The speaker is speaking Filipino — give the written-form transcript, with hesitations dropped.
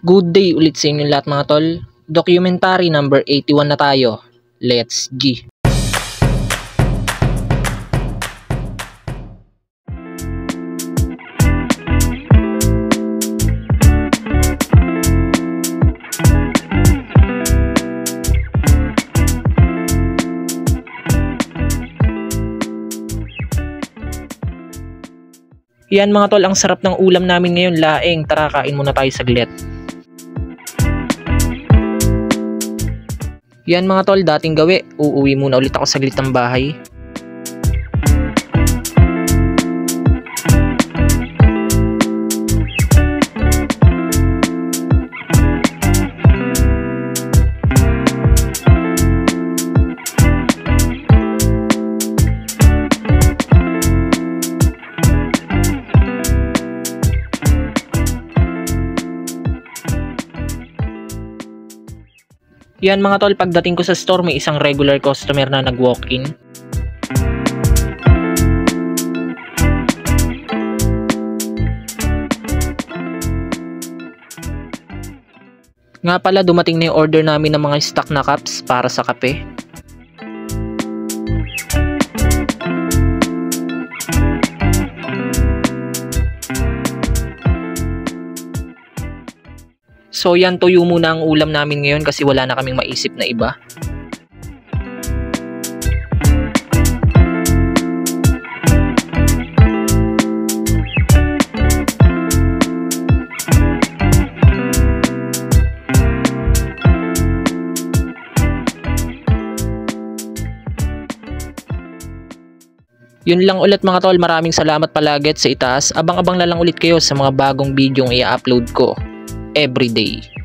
Good day ulit sa inyo lahat mga tol. Documentary number 81 na tayo. Let's G! Yan mga tol, ang sarap ng ulam namin ngayon, laing. Tara, kain muna tayo saglit. Yan mga tol, dating gawi. Uuwi muna ulit ako saglit ng bahay. Yan mga tol, pagdating ko sa store may isang regular customer na nag-walk-in. Nga pala, dumating na yung order namin ng mga stock na cups para sa kape. So yan, tuyo muna ang ulam namin ngayon kasi wala na kaming maisip na iba. Yun lang ulit mga tol, maraming salamat palagi sa itaas. Abang-abang na lang ulit kayo sa mga bagong video i-upload ko every day.